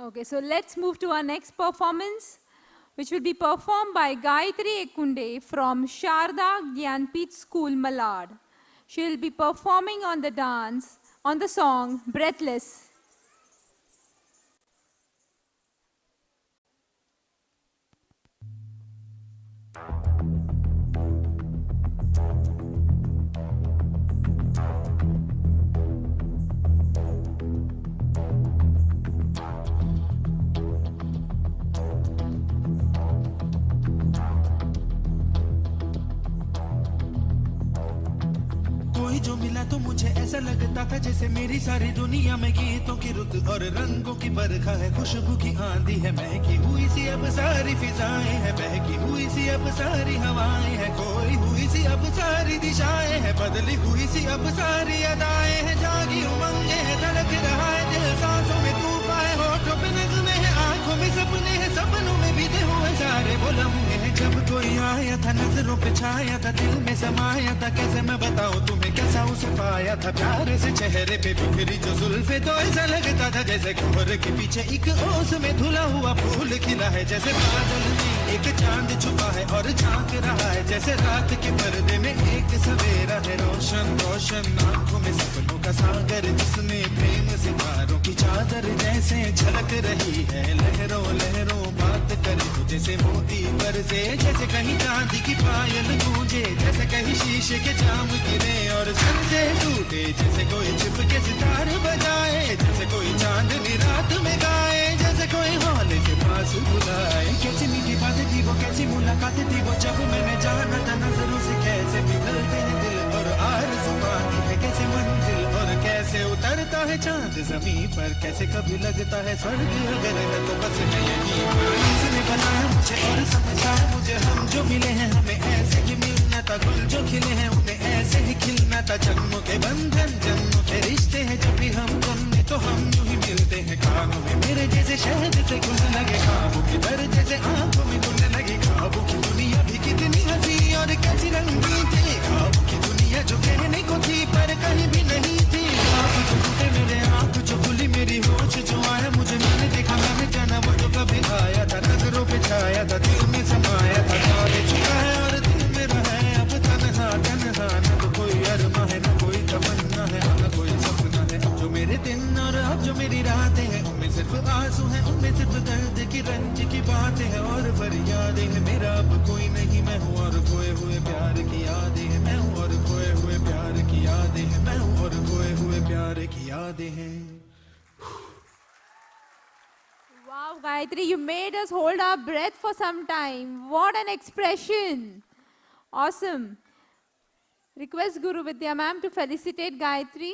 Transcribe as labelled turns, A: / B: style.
A: Okay, so let's move to our next performance, which will be performed by Gayatri Ekunde from Sharda Gyanpith School, Malad. She will be performing on the song Breathless.
B: कोई जो मिला तो मुझे ऐसा लगता था जैसे मेरी सारी दुनिया में गीतों की रुत और रंगों की बरखा है, खुशबू की आंधी है, महकी हुई सी अब सारी फिजाएं हैं, बहकी हुई सी अब सारी हवाएं हैं, खोई हुई सी अब सारी दिशाएं हैं, बदली हुई सी अब सारी अदाएं हैं, जागी उमंगे हैं, धड़क रहा है दिल, सांसों में तूफान है, होठों पे नगमे हैं, आंखों में सपने हैं, सपनों में बीते हुए सारे वो लम्हे हैं, जब कोई आया था नजरों पे छाया था, दिल में समाया था, कैसे मैं बताऊं तुम्हें कैसा उसे पाया था, प्यारे से चेहरे पे बिखरी जो जुल्फे, तो ऐसा लगता था जैसे कोहरे के पीछे एक ओस में धुला हुआ फूल खिला है, जैसे बादल में एक चांद छुपा है और झांक रहा है, जैसे रात के पर्दे में एक सवेरा है, रोशन रोशन आंखों में सपनों का सागर, जिसमें प्रेम सितारों की चादर जैसे झलक रही है, लहरों लहरों बात करे तो जैसे मोती बरसे, जैसे कहीं चांदी की पायल गूंजे, जैसे कहीं शीशे के जाम गिरे और छन से टूटे, जैसे कोई छिप के सितार बजाए, जैसे कोई चांदनी रात में गाए, जैसे कोई हौले से पास बुलाए, कैसी मीठी बातें थी वो, कैसी मुलाकातें थी वो, जब मैंने जाना था नजरों से कैसे पिघलते हैं दिल और आरज़ू आती है कैसे मंजिल, और कैसे उतरता है चांद ज़मीं पर, कैसे कभी लगता है स्वर्ग अगर है तो बस मैं यहीं पर, इसने बनाया मुझे और समझाया मुझे, हम जो मिले हैं हमें ऐसे ही मिलना था, गुल जो खिले हैं उन्हें ऐसे ही खिलना था, जन्मों के बंधन जन्मों के रिश्ते हैं, जब भी हम जन्मे तो हम यूं ही मिलते हैं, कानों में मेरे जैसे शहद से घुलने लगे, ख्वाबों की दर जैसे आंखों में घुलने लगी, ख्वाबों की दुनिया भी कितनी हंसी और कैसी रंगीन थी, ख्वाबों की दुनिया जो कहने को थी पर कहीं भी नहीं थी, ख्वाब जो टूटे मेरे आंख जो खुली मेरी होश जो आया मुझे, मैंने देखा मैंने जाना वो जो कभी आया था, नजरों पे छाया था, दिल में समाया था, दौड़ चुका है और दिल में रहा है अब तन्हा तन्हा, न तो कोई अरमा है न कोई तमन्ना है न कोई सपना है, अब जो मेरे दिन और अब जो मेरी रातें हैं उनमें सिर्फ आंसू हैं, उनमें सिर्फ दर्द की रंज की बातें हैं और फरियादें हैं, मेरा अब कोई नहीं मैं हूँ और खोए हुए प्यार की यादें हैं, मैं हूँ और खोए हुए प्यार की यादें हैं, मैं हूँ और खोए हुए प्यार की यादें हैं.
A: Wow, Gayatri, you made us hold our breath for some time. What an expression. Awesome. Request Guru Vidya ma'am to felicitate Gayatri.